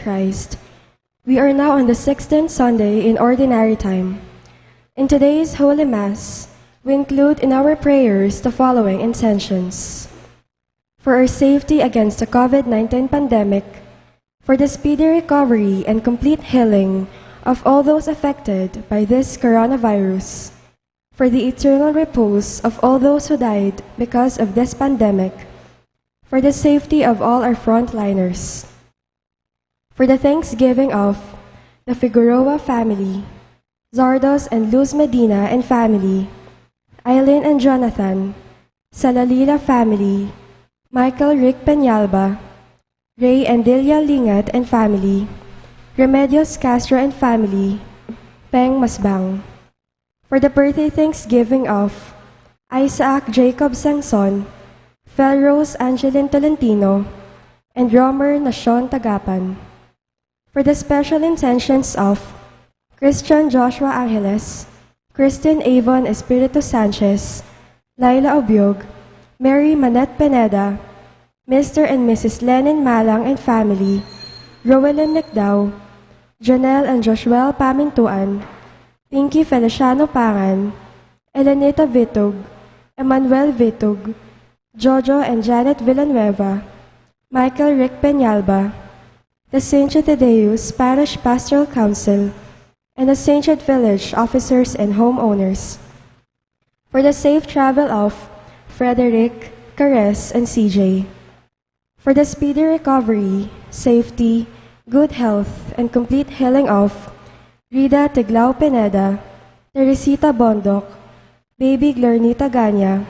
Christ. We are now on the 16th Sunday in Ordinary Time. In today's Holy Mass, we include in our prayers the following intentions: for our safety against the COVID-19 pandemic, for the speedy recovery and complete healing of all those affected by this coronavirus, for the eternal repose of all those who died because of this pandemic, for the safety of all our frontliners, for the thanksgiving of the Figueroa family, Zardos and Luz Medina and family, Eileen and Jonathan, Salalila family, Michael Rick Peñalba, Ray and Delia Lingat and family, Remedios Castro and family, Peng Masbang. For the birthday thanksgiving of Isaac Jacob Sangson, Felrose Angeline Tolentino, and Romer Nacion Tagapan. For the special intentions of Christian Joshua Angeles, Christine Avon Espiritu Sanchez, Laila Obiog, Mary Manette Pineda, Mr. and Mrs. Lenin Malang and family, Rowelyn Nicdao, Janelle and Joshua Pamintuan, Pinky Feliciano Pangan, Elenita Vitug, Emmanuel Vitug, Jojo and Janet Villanueva, Michael Rick Peñalba, the St. Thaddeus Parish Pastoral Council, and the St. Jude Village officers and homeowners. For the safe travel of Frederick, Cares, and CJ. For the speedy recovery, safety, good health, and complete healing of Rida Tiglao Pineda, Teresita Bondok, Baby Glornita Ganya,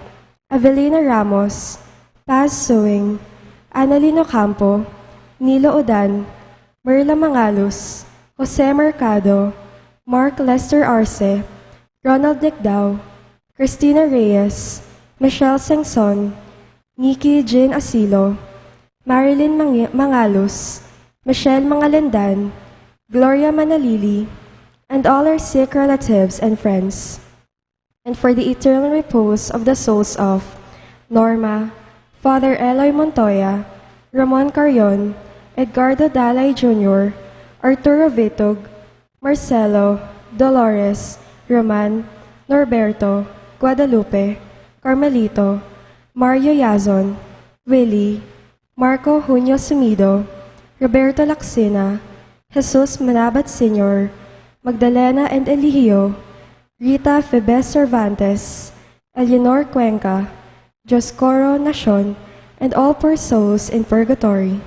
Avelina Ramos, Paz Suing, Annalino Campo, Nilo Odan, Merla Mangalos, Jose Mercado, Mark Lester Arce, Ronald Nicdao, Christina Reyes, Michelle Sengson, Nikki Jean Asilo, Marilyn Mangalos, Michelle Mangalendan, Gloria Manalili, and all our sick relatives and friends. And for the eternal repose of the souls of Norma, Father Eloy Montoya, Ramon Carrion, Edgardo Dalay Jr., Arturo Vitog, Marcelo, Dolores, Roman, Norberto, Guadalupe, Carmelito, Mario Yazon, Willie, Marco Junio Sumido, Roberto Lacsina, Jesus Manabat Sr., Magdalena and Eligio, Rita Febes Cervantes, Eleanor Cuenca, Joscoro Nacion, and all poor souls in purgatory.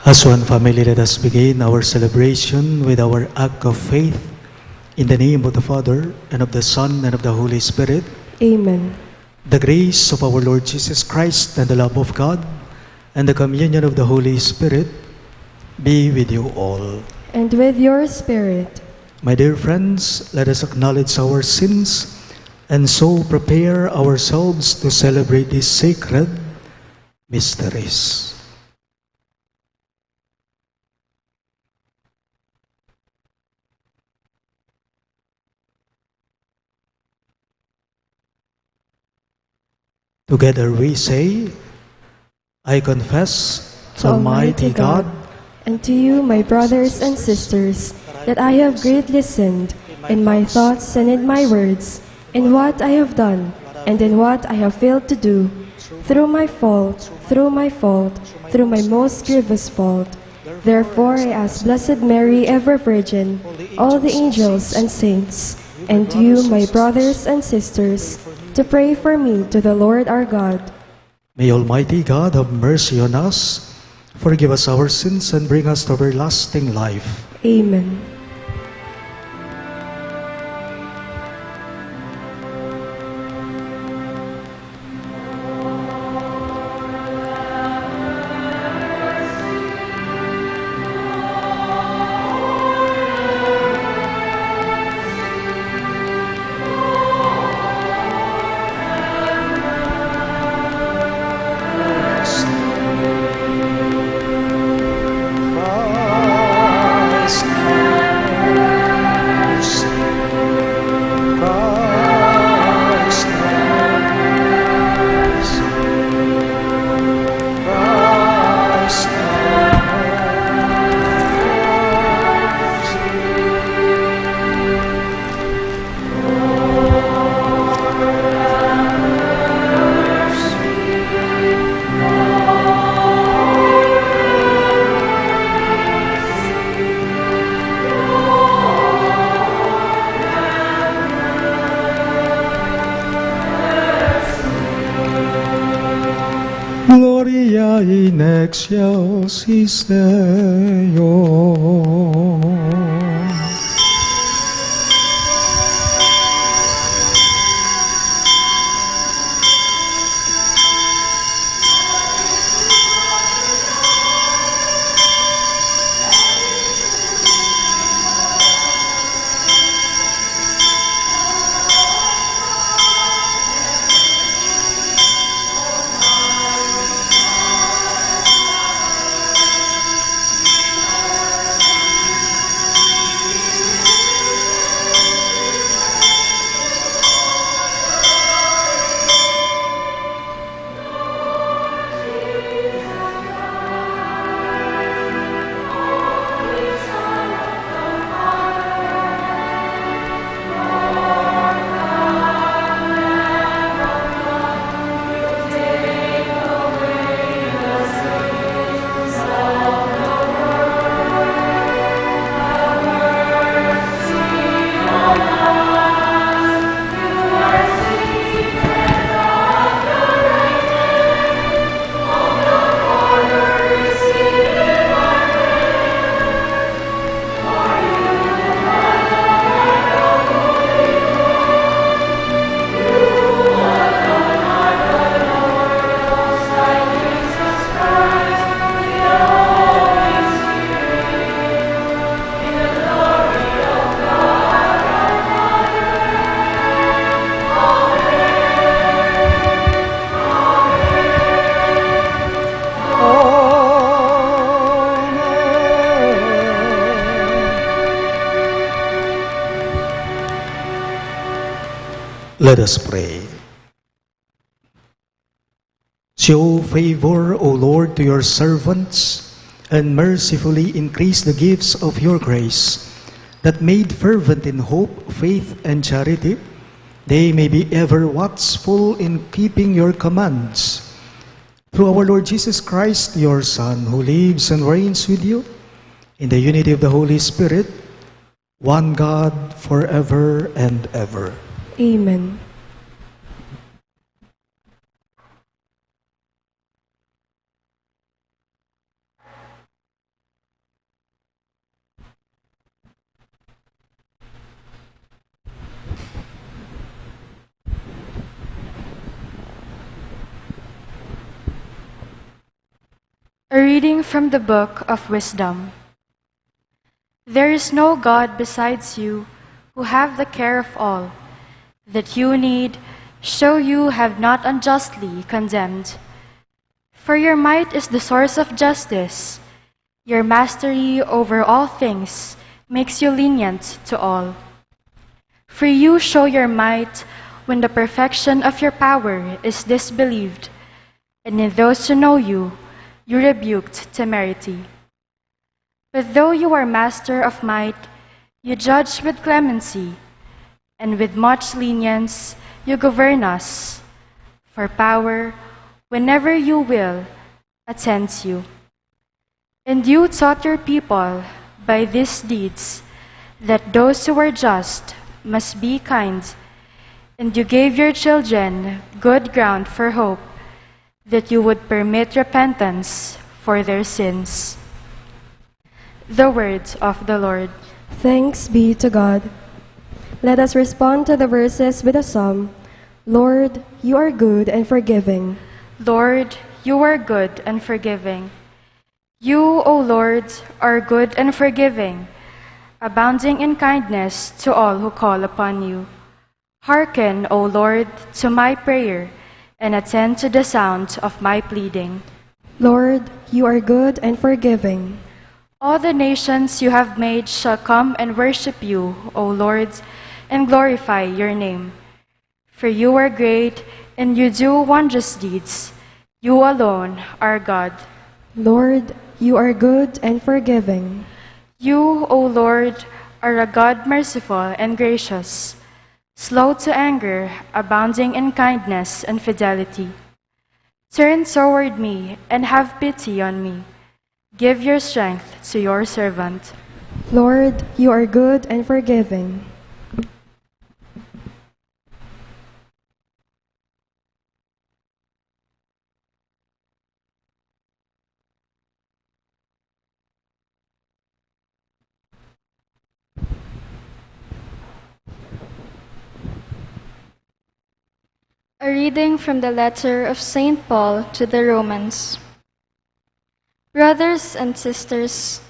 As one family, let us begin our celebration with our act of faith in the name of the Father, and of the Son, and of the Holy Spirit. Amen. The grace of our Lord Jesus Christ, and the love of God, and the communion of the Holy Spirit be with you all. And with your spirit. My dear friends, let us acknowledge our sins and so prepare ourselves to celebrate these sacred mysteries. Together we say, I confess to Almighty God and to you, my brothers and sisters, that I have greatly sinned in my thoughts and in my words, in what I have done and in what I have failed to do, through my most grievous fault. Therefore I ask Blessed Mary, ever Virgin, all the angels and saints, and you, my brothers and sisters, to pray for me to the Lord our God. May Almighty God have mercy on us, forgive us our sins, and bring us to everlasting life. Amen. Gloria in excelsis Deo. Let us pray. Show favor, O Lord, to your servants, and mercifully increase the gifts of your grace, that made fervent in hope, faith, and charity, they may be ever watchful in keeping your commands. Through our Lord Jesus Christ, your Son, who lives and reigns with you, in the unity of the Holy Spirit, one God, forever and ever. Amen. reading from the Book of Wisdom. There is no God besides you, who have the care of all that you need, so you have not unjustly condemned. For your might is the source of justice. Your mastery over all things makes you lenient to all. For you show your might when the perfection of your power is disbelieved, and in those who know you, you rebuked temerity. But though you are master of might, you judge with clemency, and with much lenience you govern us. For power, whenever you will, attends you. And you taught your people by these deeds that those who are just must be kind, and you gave your children good ground for hope, that you would permit repentance for their sins. The word of the Lord. Thanks be to God. Let us respond to the verses with a psalm. Lord, you are good and forgiving. Lord, you are good and forgiving. You, O Lord, are good and forgiving, abounding in kindness to all who call upon you. Hearken, O Lord, to my prayer, and attend to the sound of my pleading. Lord, you are good and forgiving. All the nations you have made shall come and worship you, O Lord, and glorify your name. For you are great, and you do wondrous deeds. You alone are God. Lord, you are good and forgiving. You, O Lord, are a God merciful and gracious, slow to anger, abounding in kindness and fidelity. Turn toward me and have pity on me. Give your strength to your servant. Lord, you are good and forgiving. A reading from the letter of St. Paul to the Romans. Brothers and sisters,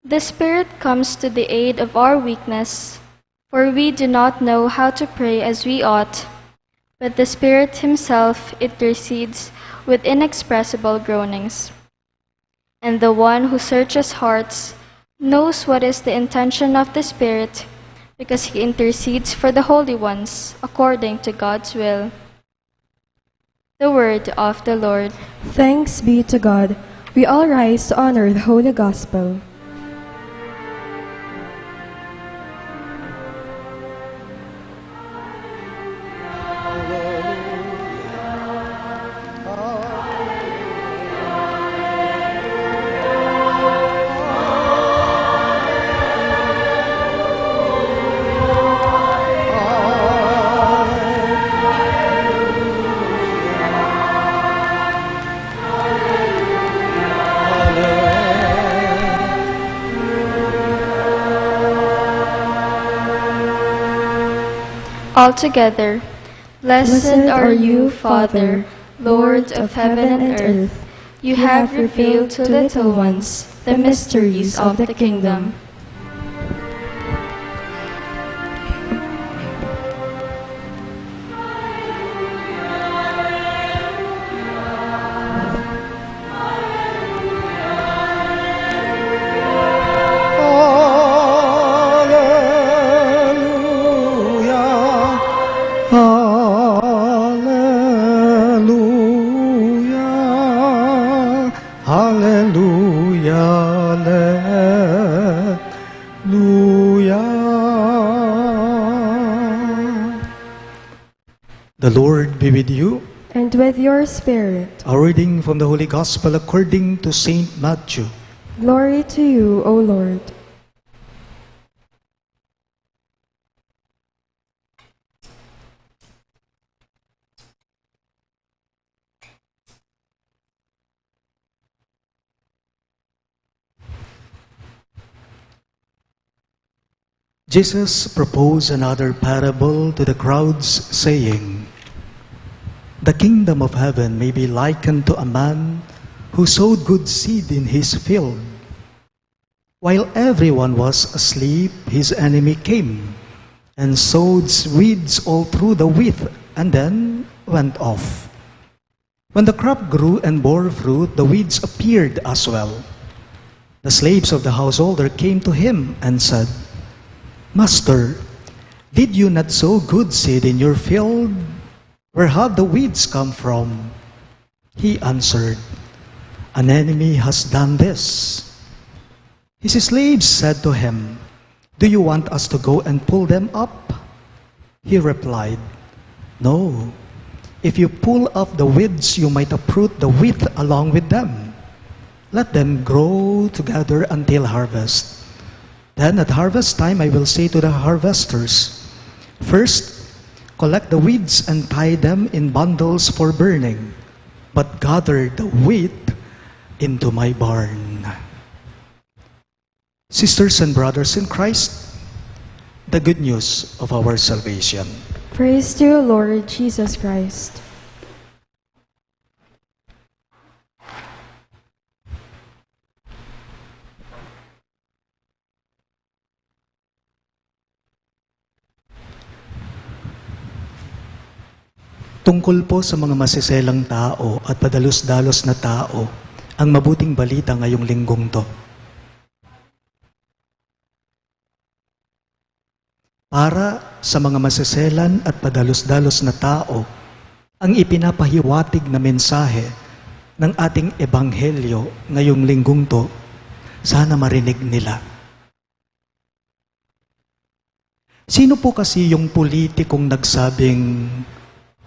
the Spirit comes to the aid of our weakness, for we do not know how to pray as we ought, but the Spirit Himself intercedes with inexpressible groanings. And the one who searches hearts knows what is the intention of the Spirit, because He intercedes for the holy ones according to God's will. The word of the Lord. Thanks be to God. We all rise to honor the Holy Gospel. Altogether, blessed are you, Father, Lord of heaven and earth. You have revealed to little ones the mysteries of the kingdom. The Lord be with you. And with your spirit. A reading from the Holy Gospel according to Saint Matthew. Glory to you, O Lord. Jesus proposed another parable to the crowds, saying, "The kingdom of heaven may be likened to a man who who sowed good seed in his field. While everyone was asleep, his enemy came and sowed weeds all through the wheat and then went off. When the crop grew and bore fruit, the weeds appeared as well. The slaves of the householder came to him and said, Master, did you not sow good seed in your field? Where have the weeds come from? He answered, An enemy has done this. His slaves said to him, Do you want us to go and pull them up? He replied, No. If you pull up the weeds, you might uproot the wheat along with them. Let them grow together until harvest. Then at harvest time I will say to the harvesters, First, collect the weeds and tie them in bundles for burning, but gather the wheat into my barn. Sisters and brothers in Christ, the good news of our salvation. Praise to you, Lord Jesus Christ. Tungkol po sa mga masiselang tao at padalos-dalos na tao, ang mabuting balita ngayong linggong to. Para sa mga masiselan at padalos-dalos na tao, ang ipinapahiwatig na mensahe ng ating ebanghelyo ngayong linggong to, sana marinig nila. Sino po kasi yung politikong nagsabing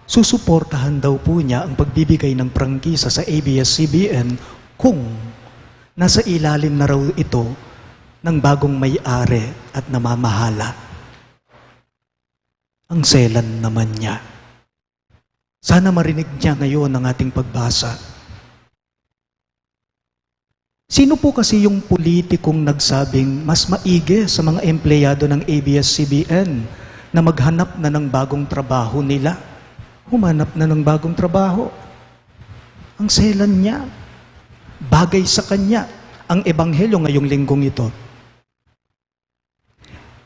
susuportahan daw po niya ang pagbibigay ng prangkisa sa ABS-CBN kung nasa ilalim na raw ito ng bagong may-ari at namamahala? Ang selan naman niya. Sana marinig niya ngayon ang ating pagbasa. Sino po kasi yung politikong nagsabing mas maigi sa mga empleyado ng ABS-CBN na maghanap na ng bagong trabaho nila? Humanap na ng bagong trabaho. Ang selan niya. Bagay sa kanya ang ebanghelyo ngayong linggong ito.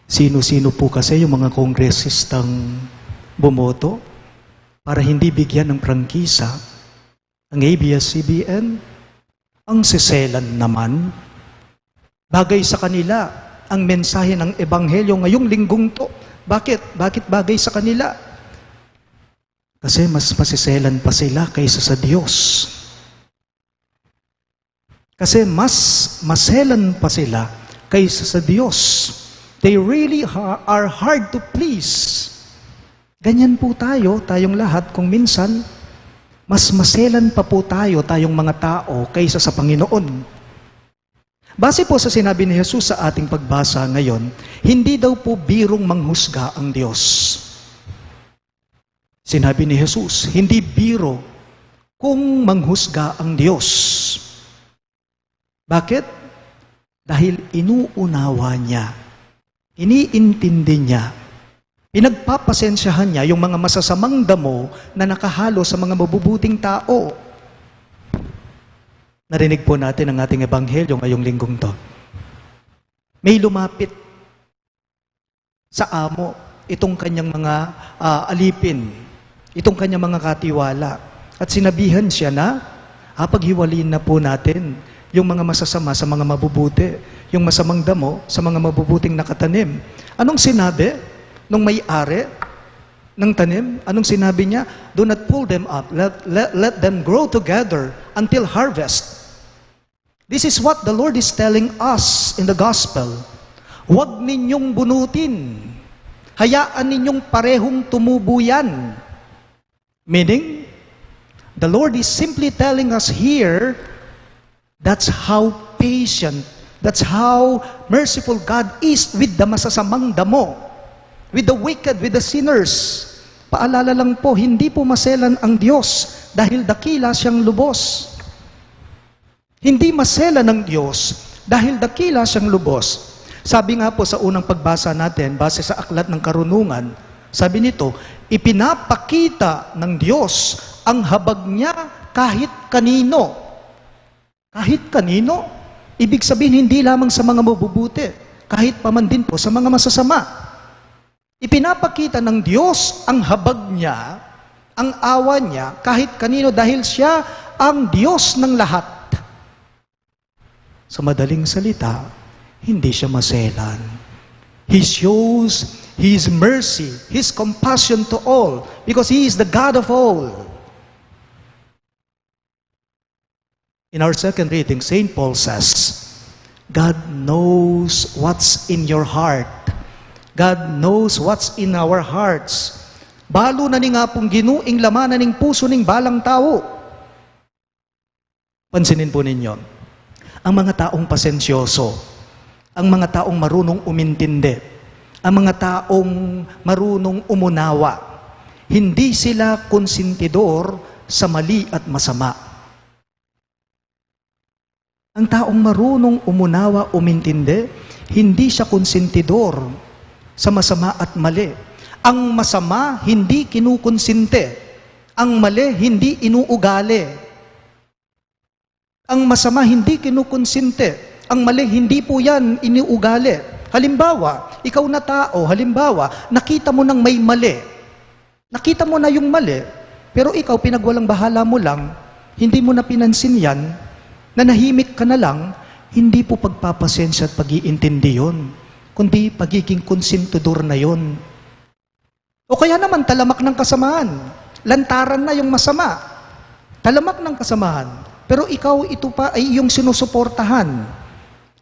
Sino-sino po kasi yung mga kongresistang bumoto para hindi bigyan ng prangkisa ang ABS-CBN? Ang siselan naman. Bagay sa kanila ang mensahe ng ebanghelyo ngayong linggong to. Bakit? Bakit bagay sa kanila? Kasi mas masiselan pa sila kaysa sa Diyos. Kasi mas maselan pa sila kaysa sa Diyos. They really are hard to please. Ganyan po tayo, tayong lahat, kung minsan, mas maselan pa po tayo, tayong mga tao, kaysa sa Panginoon. Base po sa sinabi ni Jesus sa ating pagbasa ngayon, hindi daw po birong manghusga ang Diyos. Sinabi ni Jesus, hindi biro kung manghusga ang Diyos. Bakit? Dahil inuunawa niya, iniintindi niya, pinagpapasensyahan niya yung mga masasamang damo na nakahalo sa mga mabubuting tao. Narinig po natin ang ating ebanghelyo ngayong linggong to. May lumapit sa amo itong kanyang mga alipin, itong kanyang mga katiwala. At sinabihan siya na, paghiwalin na po natin yung mga masasama sa mga mabubuti, yung masamang damo sa mga mabubuting nakatanim. Anong sinabi nung may-ari ng tanim? Anong sinabi niya? Do not pull them up. Let them grow together until harvest. This is what the Lord is telling us in the gospel. Huwag ninyong bunutin. Hayaan ninyong parehong tumubo yan. Meaning, the Lord is simply telling us here, that's how patient, that's how merciful God is with the masasamang damo, with the wicked, with the sinners. Paalala lang po, hindi po maselan ang Diyos dahil dakila siyang lubos. Hindi maselan ng Diyos dahil dakila siyang lubos. Sabi nga po sa unang pagbasa natin, base sa Aklat ng Karunungan, sabi nito, ipinapakita ng Diyos ang habag niya kahit kanino. Kahit kanino. Ibig sabihin, hindi lamang sa mga mabubuti, kahit pa man din po sa mga masasama. Ipinapakita ng Diyos ang habag niya, ang awa niya, kahit kanino dahil siya ang Diyos ng lahat. Sa madaling salita, hindi siya maselan. He shows His mercy, His compassion to all, because He is the God of all. In our second reading, St. Paul says, God knows what's in your heart. God knows what's in our hearts. Balo na ni nga pong ginuing laman na ning puso ning balang tao. Pansinin po ninyo, ang mga taong pasensyoso, ang mga taong marunong umintindi, ang mga taong marunong umunawa, hindi sila konsentidor sa mali at masama. Ang taong marunong umunawa, umintindi, hindi siya konsentidor sa masama at mali. Ang masama, hindi kinukonsente. Ang mali, hindi inuugali. Ang masama, hindi kinukonsente. Ang mali, hindi po yan iniugali. Halimbawa, ikaw na tao, nakita mo nang may mali. Nakita mo na yung mali, pero ikaw, pinagwalang bahala mo lang, hindi mo na pinansin yan, nanahimik ka na lang, hindi po pagpapasensya at pag-iintindi yun, kundi pagiging konsentidor na yun. O kaya naman, talamak ng kasamaan. Lantaran na yung masama. Talamak ng kasamaan. Pero ikaw, ito pa ay iyong sinusuportahan.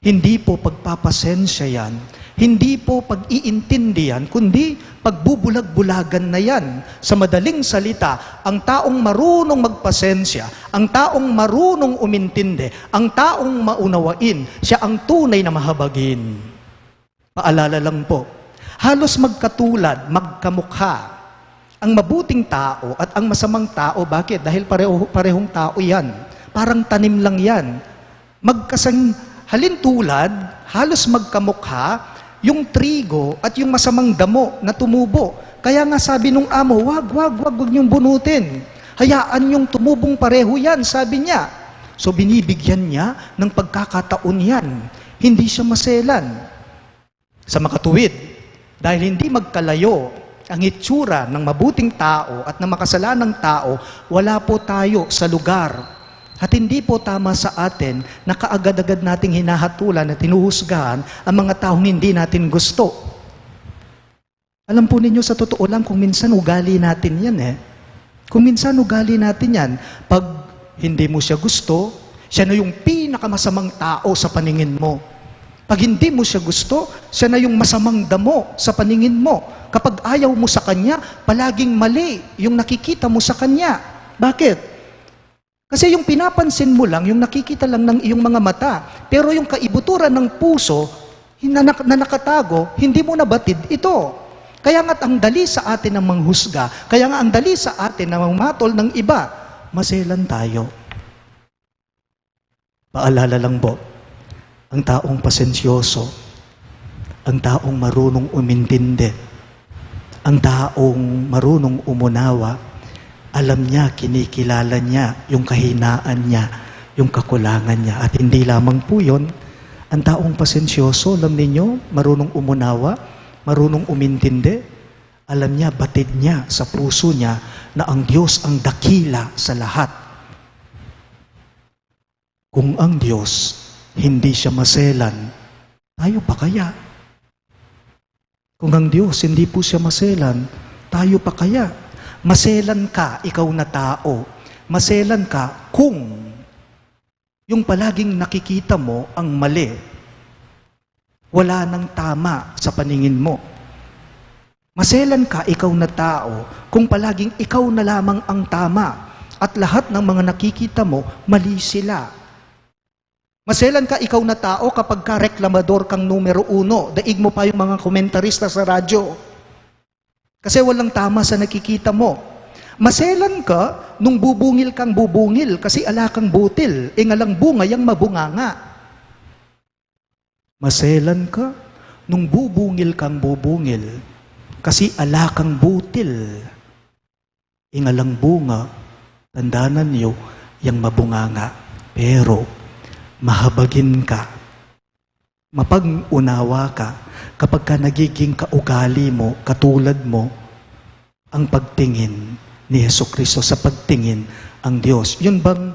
Hindi po pagpapasensya yan. Hindi po pag-iintindi yan, kundi pagbubulag-bulagan na yan. Sa madaling salita, ang taong marunong magpasensya, ang taong marunong umintindi, ang taong maunawain, siya ang tunay na mahabagin. Paalala lang po, halos magkatulad, magkamukha, ang mabuting tao at ang masamang tao. Bakit? Dahil parehong tao yan. Parang tanim lang yan. Magkasang halintulad, halos magkamukha, yung trigo at yung masamang damo na tumubo. Kaya nga sabi nung amo, wag niyong bunutin. Hayaan yung tumubong pareho yan, sabi niya. So binibigyan niya ng pagkakataon yan. Hindi siya maselan. Sa makatuwid, dahil hindi magkalayo ang itsura ng mabuting tao at ng makasalanang tao, wala po tayo sa lugar. At hindi po tama sa atin na kaagad-agad nating hinahatulan at tinuhusgahan ang mga taong hindi natin gusto. Alam po ninyo, sa totoo lang, kung minsan ugali natin yan Kung minsan ugali natin yan, pag hindi mo siya gusto, siya na yung pinakamasamang tao sa paningin mo. Pag hindi mo siya gusto, siya na yung masamang damo sa paningin mo. Kapag ayaw mo sa kanya, palaging mali yung nakikita mo sa kanya. Bakit? Kasi yung pinapansin mo lang, yung nakikita lang ng iyong mga mata, pero yung kaibuturan ng puso na nakatago, hindi mo nabatid ito. Kaya nga't ang dali sa atin ng manghusga, kaya nga ang dali sa atin na mangmatol ng iba, maselan tayo. Paalala lang po, ang taong pasensyoso, ang taong marunong umintindi, ang taong marunong umunawa, alam niya, kinikilala niya yung kahinaan niya, yung kakulangan niya. At hindi lamang po yun, ang taong pasensyoso, alam ninyo, marunong umunawa, marunong umintindi, alam niya, batid niya sa puso niya na ang Diyos ang dakila sa lahat. Kung ang Diyos hindi siya maselan, tayo pa kaya? Kung ang Diyos hindi po siya maselan, tayo pa kaya? Maselan ka, ikaw na tao. Maselan ka kung yung palaging nakikita mo ang mali. Wala nang tama sa paningin mo. Maselan ka, ikaw na tao, kung palaging ikaw na lamang ang tama at lahat ng mga nakikita mo, mali sila. Maselan ka, ikaw na tao, kapag ka reklamador kang numero 1, daig mo pa yung mga komentarista sa radyo. Kasi walang tama sa nakikita mo. Maselan ka nung bubungil kang bubungil kasi ala kang butil, ngalang bunga yang mabunganga. Maselan ka nung bubungil kang bubungil kasi ala kang butil, ngalang bunga, tandaanan niyo, yang mabunganga. Pero mahabagin ka, mapag-unawa ka, kapag ka nagiging kaugali mo, katulad mo, ang pagtingin ni Jesucristo sa pagtingin ang Diyos. Yun bang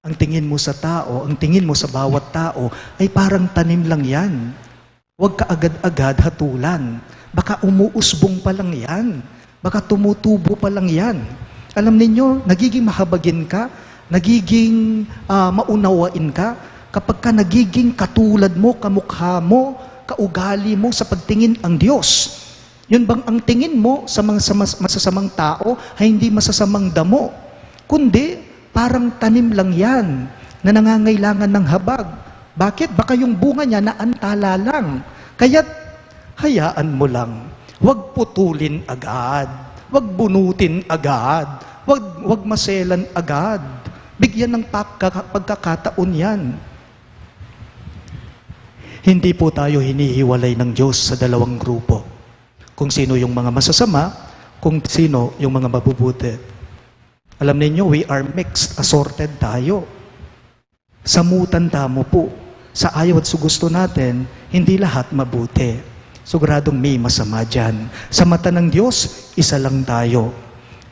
ang tingin mo sa tao, ang tingin mo sa bawat tao ay parang tanim lang yan. Huwag ka agad-agad hatulan. Baka umuusbong pa lang yan. Baka tumutubo pa lang yan. Alam ninyo, nagiging mahabagin ka, nagiging maunawain ka, kapag ka nagiging katulad mo, kamukha mo, kaugali mo sa pagtingin ang Diyos. Yun bang ang tingin mo sa mga masasamang tao ay hindi masasamang damo, kundi parang tanim lang yan na nangangailangan ng habag. Bakit? Baka yung bunga niya naantala lang. Kaya't hayaan mo lang. Huwag putulin agad. Huwag bunutin agad. Huwag maselan agad. Bigyan ng pagkakataon yan. Hindi po tayo hinihiwalay ng Diyos sa dalawang grupo. Kung sino yung mga masasama, kung sino yung mga mabubuti. Alam niyo, we are mixed, assorted tayo. Samutan tamo po. Sa ayaw at sa gusto natin, hindi lahat mabuti. Siguradong may masama dyan. Sa mata ng Diyos, isa lang tayo.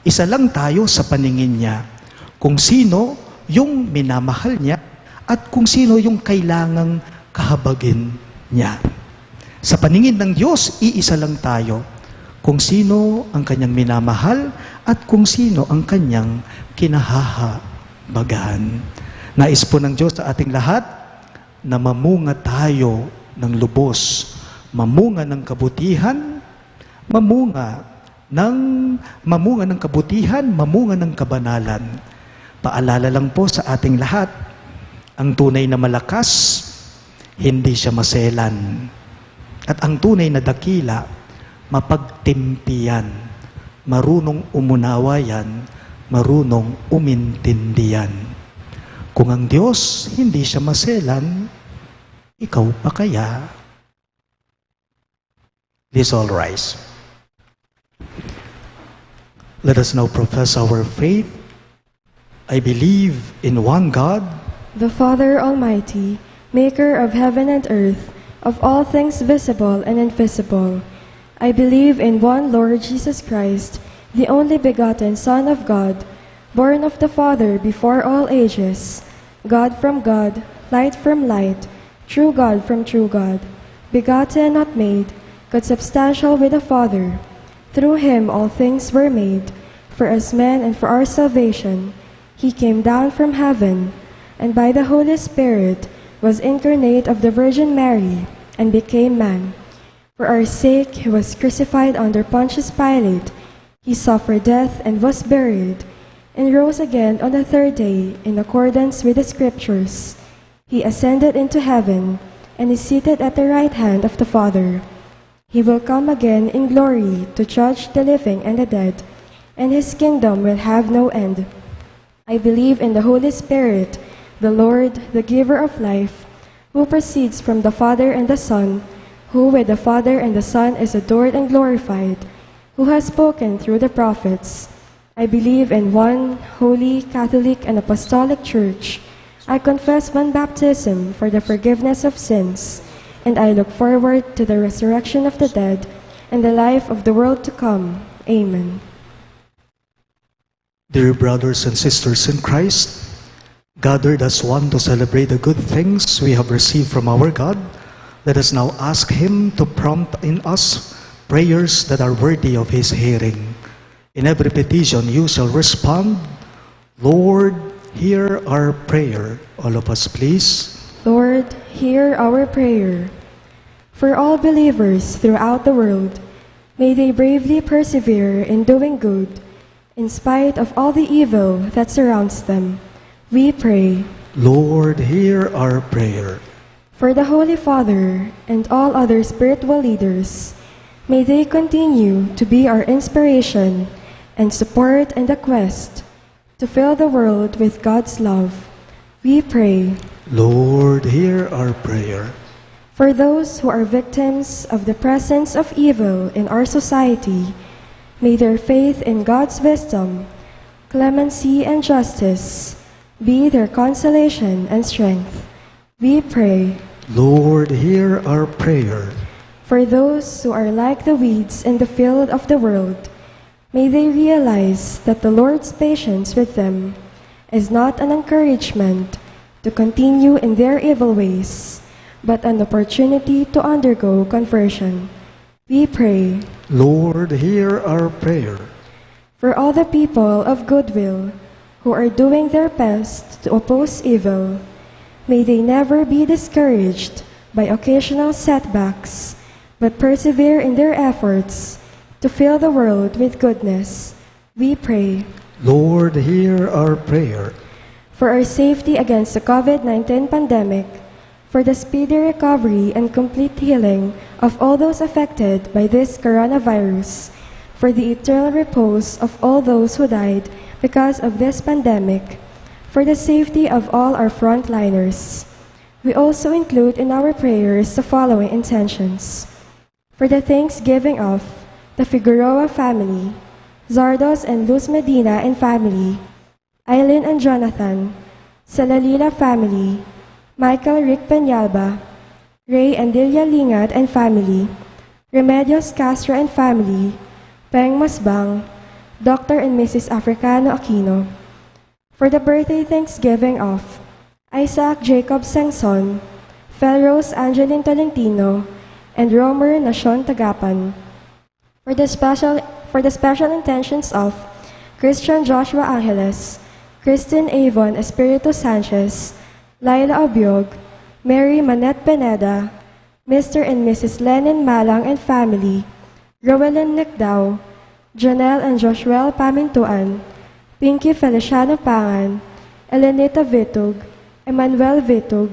Isa lang tayo sa paningin niya. Kung sino yung minamahal niya at kung sino yung kailangang kahabagin niya. Sa paningin ng Diyos, iisa lang tayo. Kung sino ang kanyang minamahal at kung sino ang kanyang kinahahabagahan. Nais po ng Diyos sa ating lahat na mamunga tayo ng lubos, mamunga ng kabutihan, mamunga ng kabutihan, mamunga ng kabanalan. Paalala lang po sa ating lahat, ang tunay na malakas, hindi siya maselan. At ang tunay na dakila, mapagtimpiyan, marunong umunawa yan, marunong umintindiyan. Kung ang Diyos hindi siya maselan, ikaw pa kaya? Please all rise. Let us now profess our faith. I believe in one God, the Father Almighty, maker of heaven and earth, of all things visible and invisible. I believe in one Lord Jesus Christ, the only begotten Son of God, born of the Father before all ages, God from God, light from light, true God from true God, begotten, not made, consubstantial with the Father. Through him all things were made. For us men and for our salvation, he came down from heaven, and by the Holy Spirit was incarnate of the Virgin Mary, and became man. For our sake he was crucified under Pontius Pilate. He suffered death and was buried, and rose again on the third day in accordance with the Scriptures. He ascended into heaven, and is seated at the right hand of the Father. He will come again in glory to judge the living and the dead, and his kingdom will have no end. I believe in the Holy Spirit, the Lord, the giver of life, who proceeds from the Father and the Son, who with the Father and the Son is adored and glorified, who has spoken through the prophets. I believe in one holy, Catholic, and Apostolic Church. I confess one baptism for the forgiveness of sins, and I look forward to the resurrection of the dead and the life of the world to come. Amen. Dear brothers and sisters in Christ, gathered as one to celebrate the good things we have received from our God, let us now ask Him to prompt in us prayers that are worthy of His hearing. In every petition you shall respond, Lord, hear our prayer. All of us, please. Lord, hear our prayer. For all believers throughout the world, may they bravely persevere in doing good, in spite of all the evil that surrounds them. We pray, Lord, hear our prayer. for the Holy Father and all other spiritual leaders, may they continue to be our inspiration and support in the quest to fill the world with God's love. We pray, Lord, hear our prayer. for those who are victims of the presence of evil in our society, may their faith in God's wisdom, clemency, and justice be their consolation and strength. We pray Lord, hear our prayer. for those who are like the weeds in the field of the world. May they realize that the Lord's patience with them is not an encouragement to continue in their evil ways, but an opportunity to undergo conversion. We pray Lord, hear our prayer. for all the people of goodwill who are doing their best to oppose evil. May they never be discouraged by occasional setbacks, but persevere in their efforts to fill the world with goodness. We pray Lord, hear our prayer. for our safety against the COVID-19 pandemic, for the speedy recovery and complete healing of all those affected by this coronavirus, for the eternal repose of all those who died because of this pandemic, for the safety of all our frontliners. We also include in our prayers the following intentions: for the thanksgiving of the Figueroa family, Zardos and Luz Medina and family, Eileen and Jonathan, Salalila family, Michael Rick Peñalba, Ray and Delia Lingat and family, Remedios Castro and family, Peng Masbang, Dr. and Mrs. Africano Aquino. For the birthday thanksgiving of Isaac Jacob Sengson, Felrose Angeline Tolentino, and Romer Nacion Tagapan. For the special intentions of Christian Joshua Angeles, Christine Avon Espiritu Sanchez, Laila Obiog, Mary Manette Pineda, Mr. and Mrs. Lenin Malang and family, Rowelyn Nicdao, Janelle and Joshua Pamintuan, Pinky Feliciano Pangan, Elenita Vitug, Emmanuel Vitug,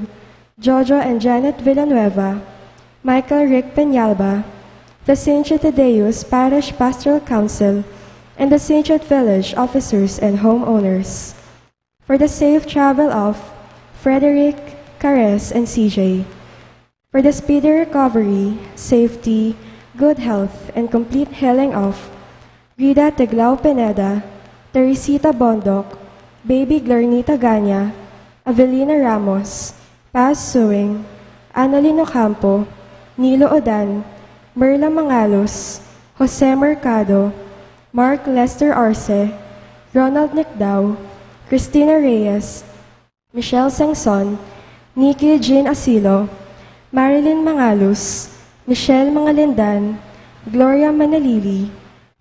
Jojo and Janet Villanueva, Michael Rick Peñalba, the St. Tadeus Parish Pastoral Council, and the St. Village officers and homeowners. For the safe travel of Frederick, Cares, and CJ. For the speedy recovery, safety, good health, and complete healing of Rita Teglao Pineda, Teresita Bondok, Baby Glornita Ganya, Avelina Ramos, Paz Suing, Annalyn Ocampo, Nilo Odan, Merla Mangalos, Jose Mercado, Mark Lester Arce, Ronald Nicdao, Cristina Reyes, Michelle Sengson, Nikki Jean Asilo, Marilyn Mangalos, Michelle Mangalindan, Gloria Manalili,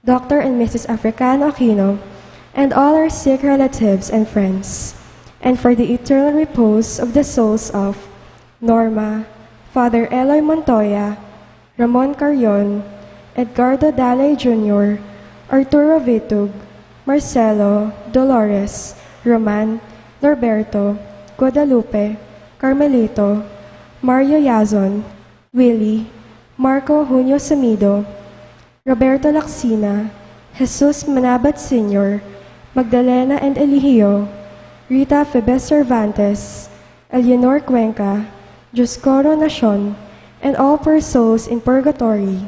Dr. and Mrs. Africano Aquino, and all our sick relatives and friends, and for the eternal repose of the souls of Norma, Father Eloy Montoya, Ramon Carrion, Edgardo Dalay Jr., Arturo Vitug, Marcelo, Dolores, Roman, Norberto, Guadalupe, Carmelito, Mario Yazon, Willie, Marco Junio Samido, Roberto Lacsina, Jesus Manabat Sr., Magdalena and Eligio, Rita Febes Cervantes, Eleanor Cuenca, Joscoro Nacion, and all poor souls in purgatory.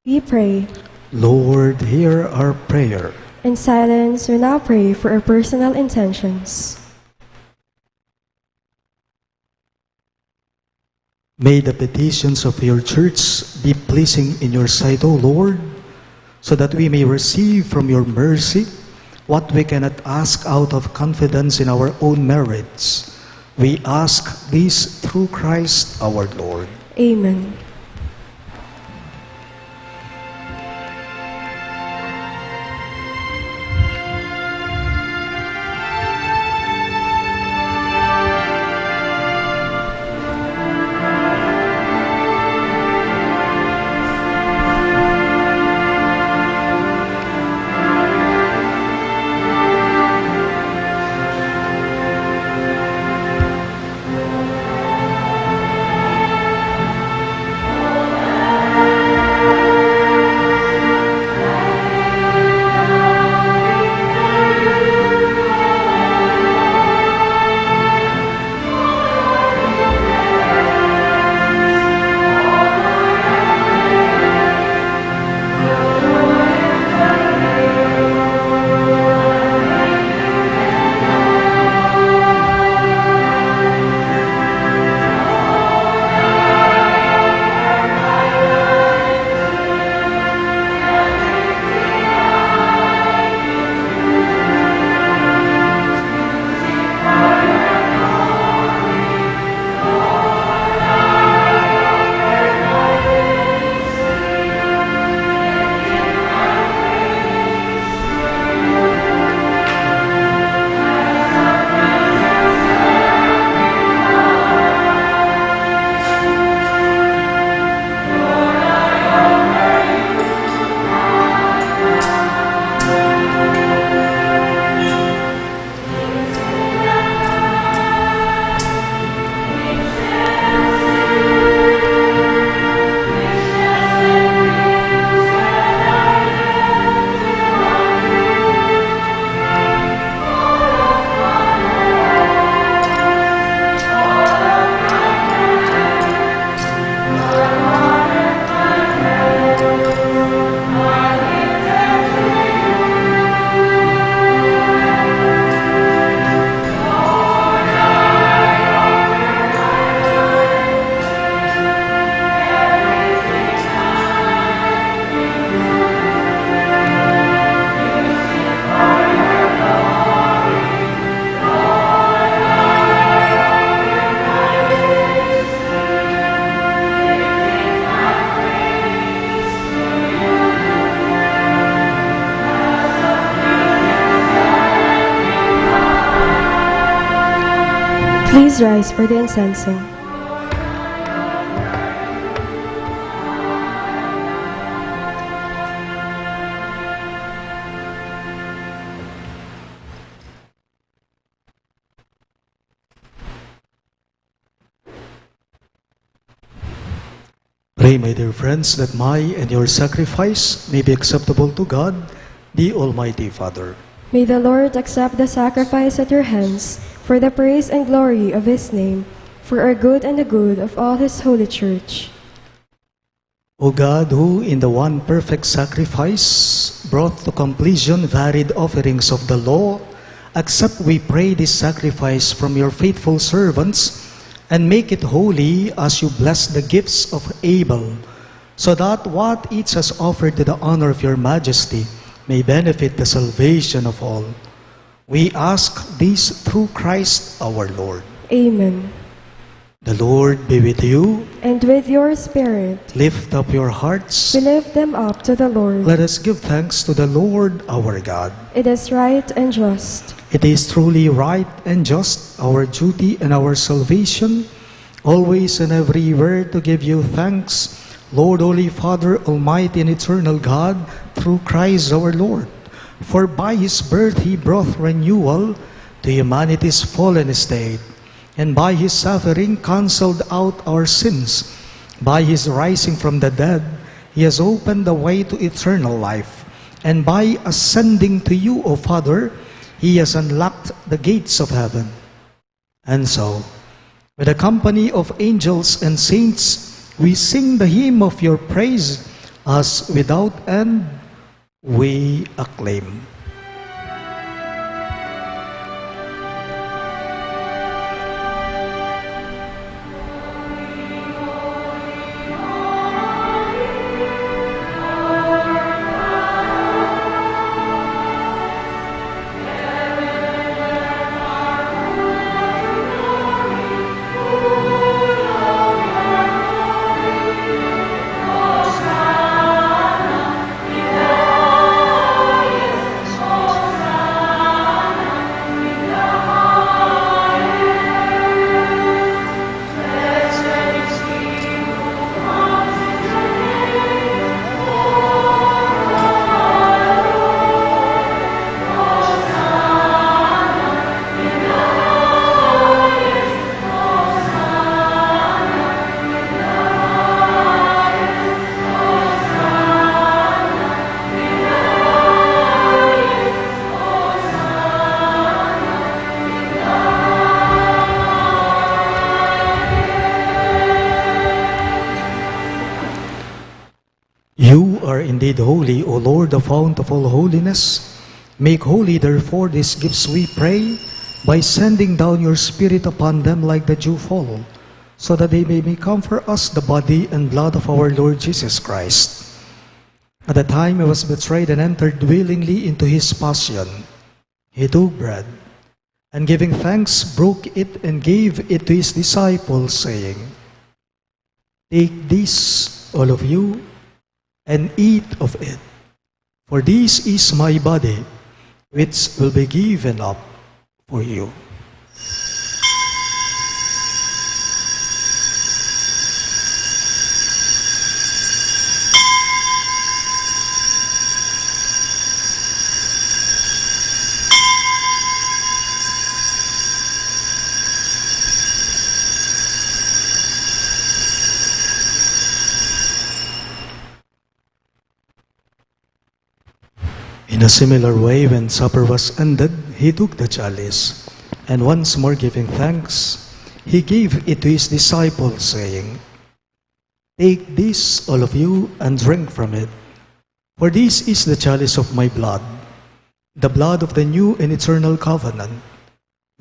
We pray. Lord, hear our prayer. In silence, we now pray for our personal intentions. May the petitions of your church be pleasing in your sight, O Lord, so that we may receive from your mercy what we cannot ask out of confidence in our own merits. We ask this through Christ our Lord. Amen. Please rise for the incensing. Pray, my dear friends, that my and your sacrifice may be acceptable to God, the Almighty Father. May the Lord accept the sacrifice at your hands for the praise and glory of his name, for our good and the good of all his holy church. O God, who in the one perfect sacrifice brought to completion varied offerings of the law, accept, we pray, this sacrifice from your faithful servants, and make it holy as you bless the gifts of Abel, so that what each has offered to the honor of your majesty may benefit the salvation of all. We ask this through Christ our Lord. Amen. The Lord be with you. And with your spirit, Lift up your hearts. we lift them up to the Lord. Let us give thanks to the Lord our God. It is right and just. It is truly right and just, our duty and our salvation, always and everywhere to give you thanks, Lord, Holy Father, Almighty and Eternal God, through Christ our Lord. For by his birth he brought renewal to humanity's fallen state, and by his suffering cancelled out our sins. By his rising from the dead, he has opened the way to eternal life, and by ascending to you, O Father, he has unlocked the gates of heaven. And so, with a company of angels and saints, we sing the hymn of your praise, as without end we acclaim. You are indeed holy, O Lord, the fount of all holiness. Make holy, therefore, these gifts, we pray, by sending down your Spirit upon them like the dewfall, so that they may become for us the body and blood of our Lord Jesus Christ. At the time he was betrayed and entered willingly into his passion, he took bread, and giving thanks, broke it and gave it to his disciples, saying, "Take this, all of you, and eat of it. For this is my body, which will be given up for you." In a similar way, when supper was ended, he took the chalice, and once more giving thanks, he gave it to his disciples, saying, "Take this, all of you, and drink from it. For this is the chalice of my blood, the blood of the new and eternal covenant,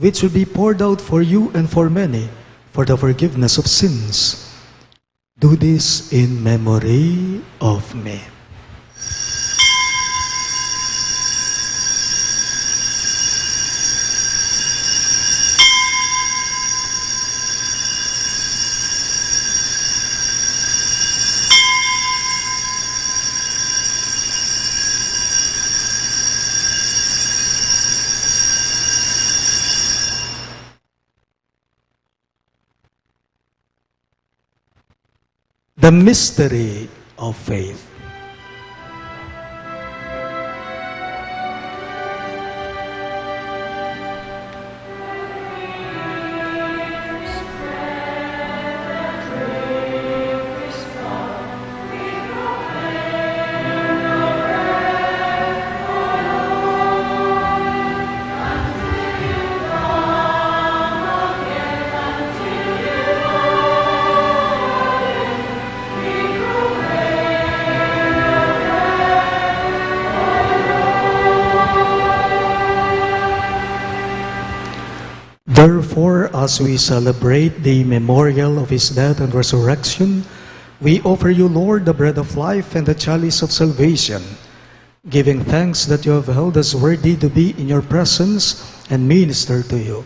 which will be poured out for you and for many for the forgiveness of sins. Do this in memory of me." The mystery of faith. Therefore, as we celebrate the memorial of his death and resurrection, we offer you, Lord, the bread of life and the chalice of salvation, giving thanks that you have held us worthy to be in your presence and minister to you.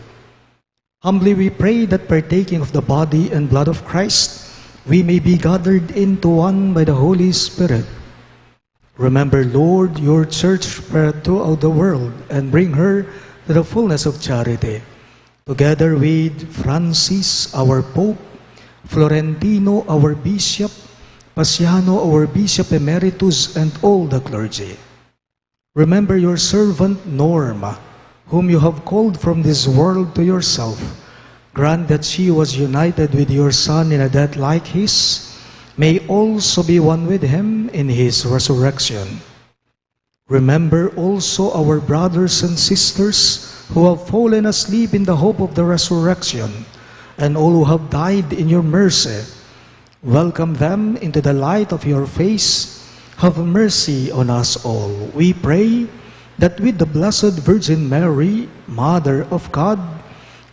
Humbly we pray that partaking of the body and blood of Christ, we may be gathered into one by the Holy Spirit. Remember, Lord, your church spread throughout the world and bring her to the fullness of charity. Together with Francis, our Pope, Florentino, our Bishop, Pasiano, our Bishop Emeritus, and all the clergy. Remember your servant Norma, whom you have called from this world to yourself. Grant that she was united with your Son in a death like his, may also be one with him in his resurrection. Remember also our brothers and sisters who have fallen asleep in the hope of the resurrection, and all who have died in your mercy. Welcome them into the light of your face. Have mercy on us all. We pray that with the Blessed Virgin Mary, Mother of God,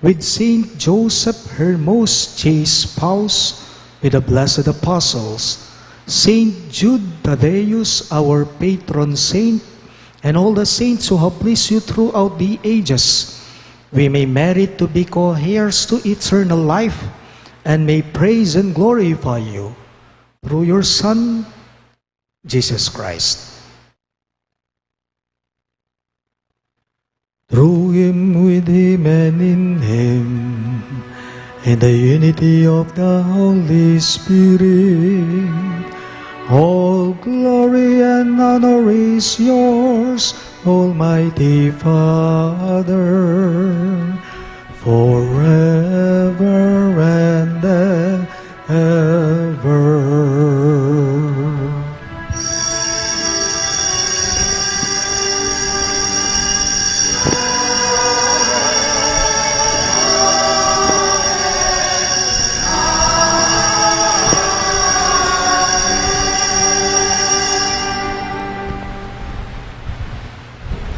with Saint Joseph, her most chaste spouse, with the blessed apostles, Saint Jude Thaddeus, our patron saint, and all the saints who have pleased you throughout the ages, we may merit to be co-heirs to eternal life and may praise and glorify you through your Son, Jesus Christ. Through him, with him, and in him, in the unity of the Holy Spirit, all glory and honor is yours, Almighty Father, forever and ever.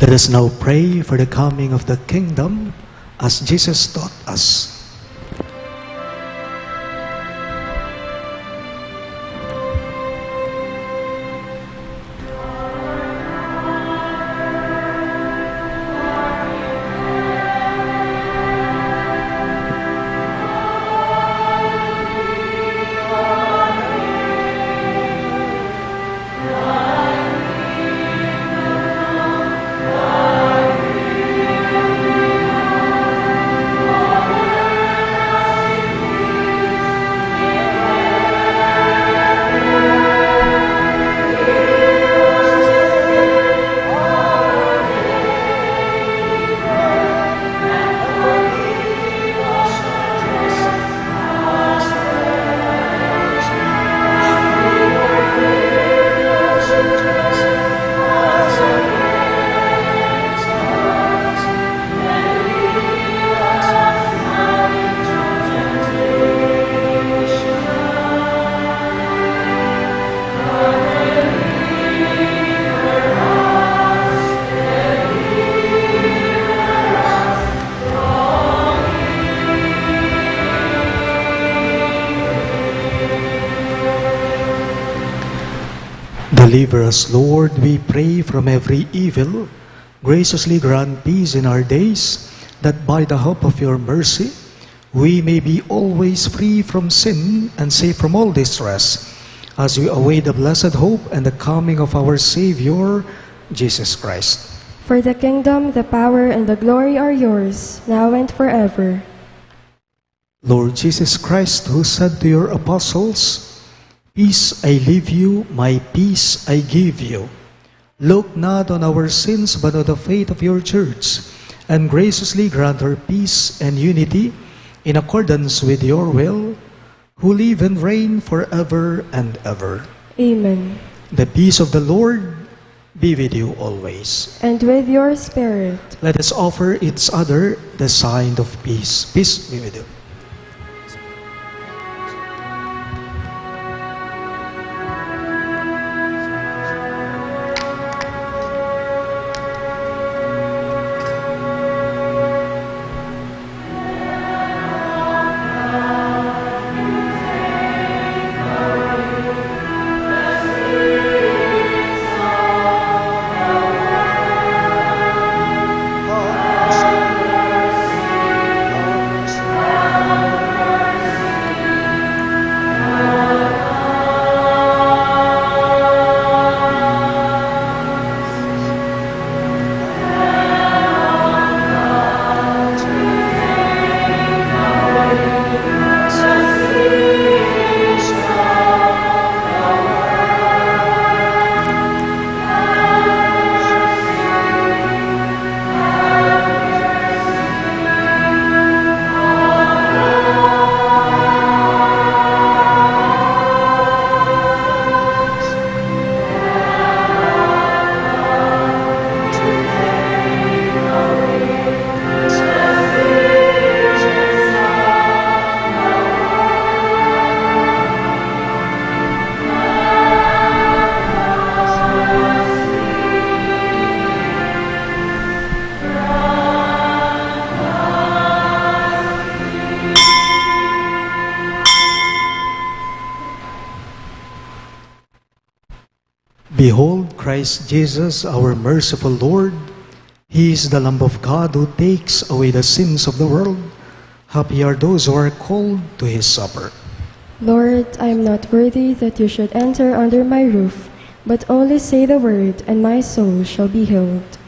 Let us now pray for the coming of the kingdom as Jesus taught us. Deliver us, Lord, we pray, from every evil. Graciously grant peace in our days, that by the help of your mercy, we may be always free from sin and safe from all distress, as we await the blessed hope and the coming of our Savior, Jesus Christ. For the kingdom, the power, and the glory are yours, now and forever. Lord Jesus Christ, who said to your apostles, Peace I leave you, my peace I give you. Look not on our sins, but on the faith of your church, and graciously grant her peace and unity in accordance with your will, who live and reign forever and ever. Amen. The peace of the Lord be with you always. And with your spirit. Let us offer each other the sign of peace. Peace be with you. Behold Christ Jesus, our merciful Lord. He is the Lamb of God who takes away the sins of the world. Happy are those who are called to his supper. Lord, I am not worthy that you should enter under my roof, but only say the word, and my soul shall be healed.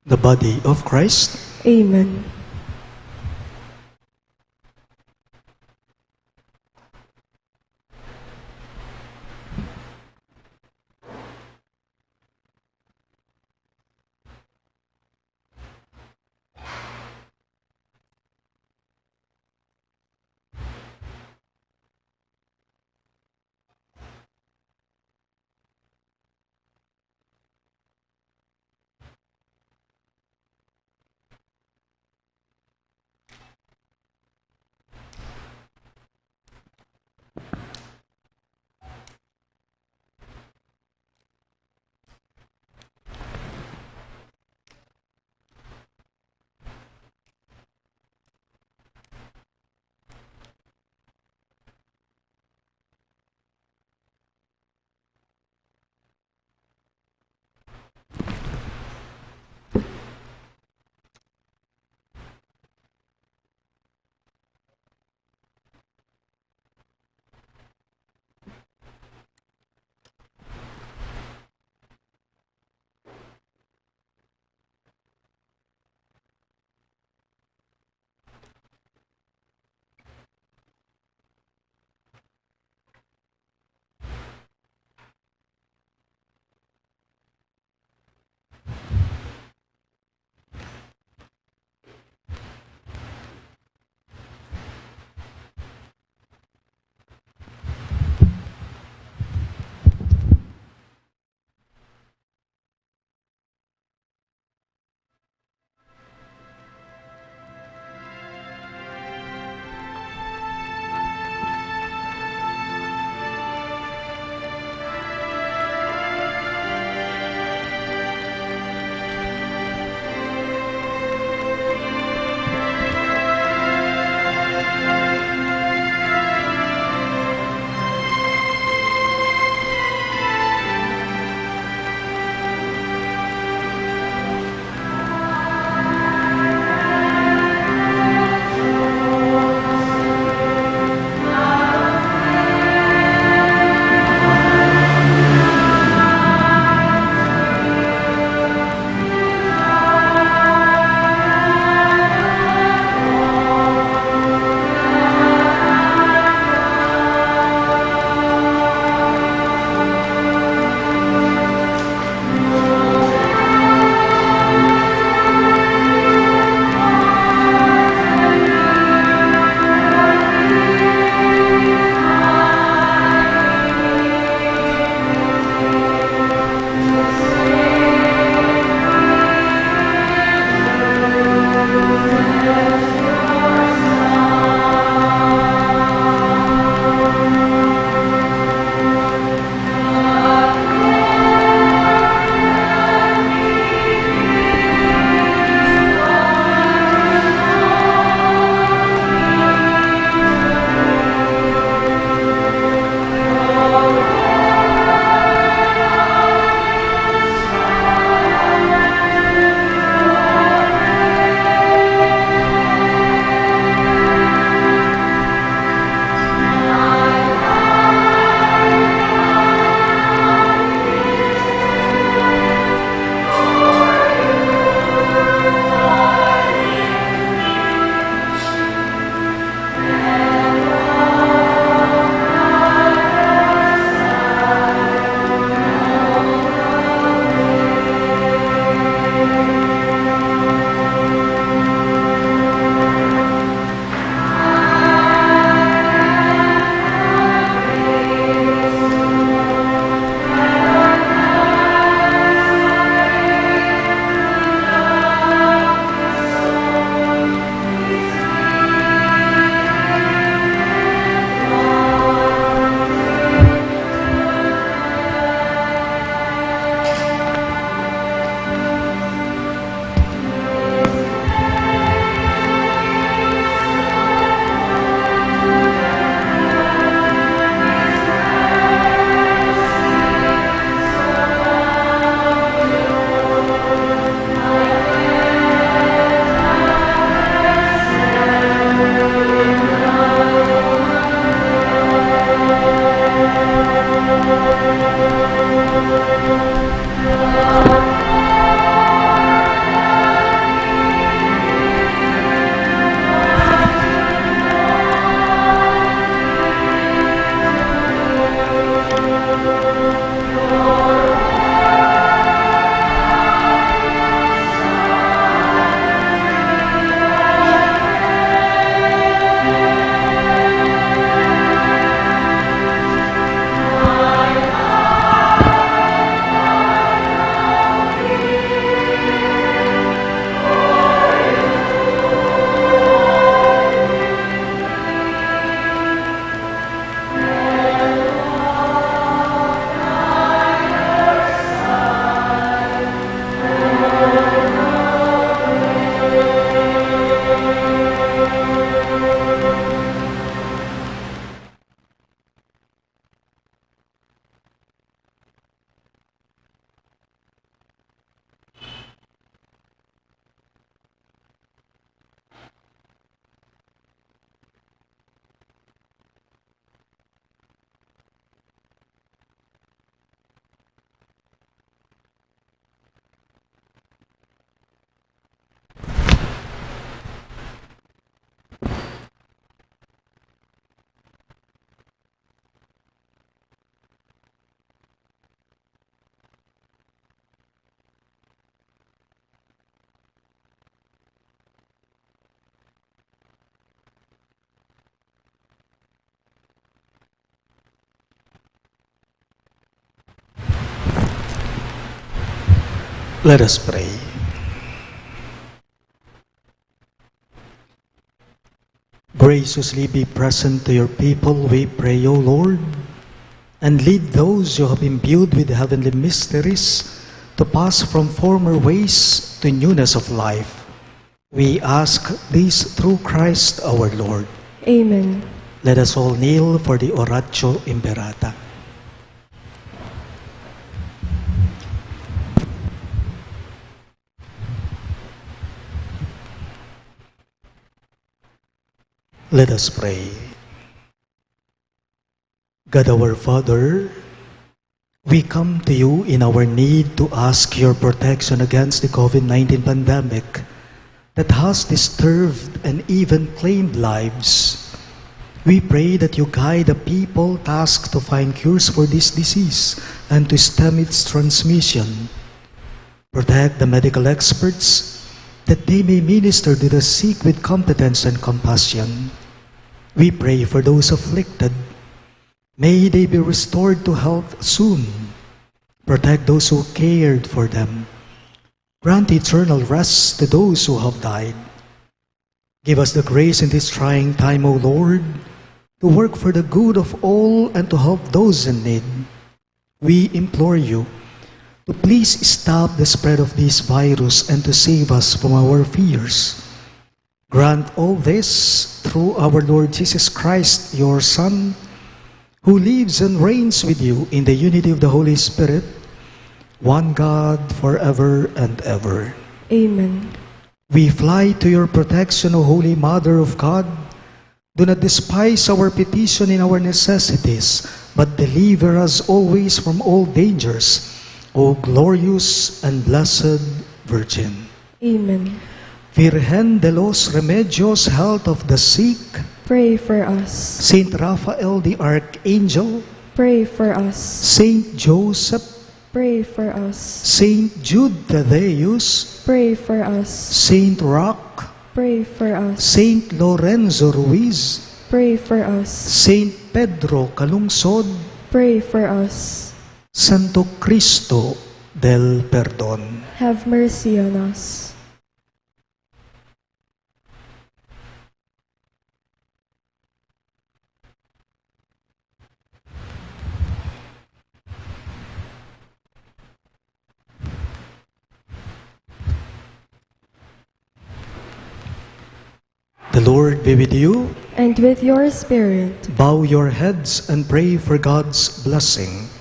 The body of Christ. Amen. Let us pray. Graciously be present to your people, we pray, O Lord, and lead those you have imbued with heavenly mysteries to pass from former ways to newness of life. We ask this through Christ our Lord. Amen. Let us all kneel for the Oratio Imperata. Let us pray. God our Father, we come to you in our need to ask your protection against the COVID-19 pandemic that has disturbed and even claimed lives. We pray that you guide the people tasked to find cures for this disease and to stem its transmission. Protect the medical experts that they may minister to the sick with competence and compassion. We pray for those afflicted. May they be restored to health soon. Protect those who cared for them. Grant eternal rest to those who have died. Give us the grace in this trying time, O Lord, to work for the good of all and to help those in need. We implore you to please stop the spread of this virus and to save us from our fears. Grant all this through our Lord Jesus Christ, your Son, who lives and reigns with you in the unity of the Holy Spirit, one God forever and ever. Amen. We fly to your protection, O Holy Mother of God. Do not despise our petition in our necessities, but deliver us always from all dangers, O glorious and blessed Virgin. Amen. Virgen de los Remedios, health of the sick, Pray for us. Saint Raphael the Archangel, Pray for us. Saint Joseph, Pray for us. Saint Jude Thaddeus, Pray for us. Saint Roch, Pray for us. Saint Lorenzo Ruiz, Pray for us. Saint Pedro Calungsod, Pray for us. Santo Cristo del Perdon. Have mercy on us. The Lord be with you. And with your spirit, Bow your heads and pray for God's blessing.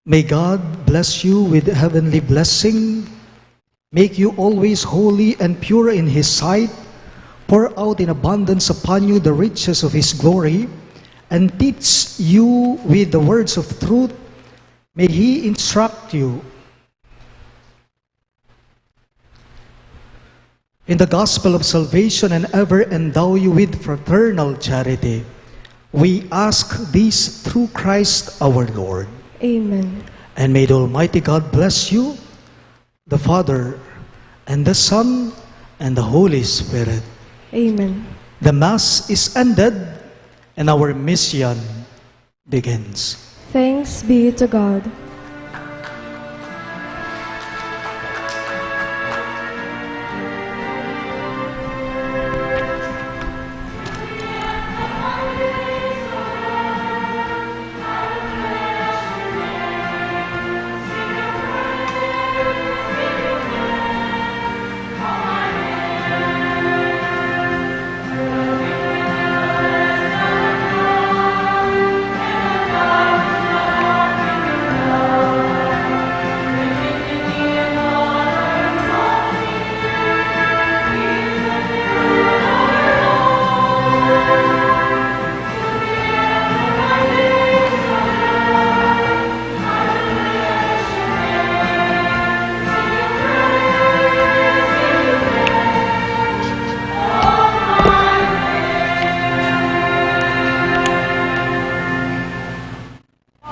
May God bless you with heavenly blessing, make you always holy and pure in His sight, pour out in abundance upon you the riches of His glory, and teach you with the words of truth. May He instruct you in the gospel of salvation and ever endow you with fraternal charity. We ask this through Christ our Lord. Amen. And may the Almighty God bless you, the Father, and the Son, and the Holy Spirit. Amen. The Mass is ended, and our mission begins. Thanks be to God.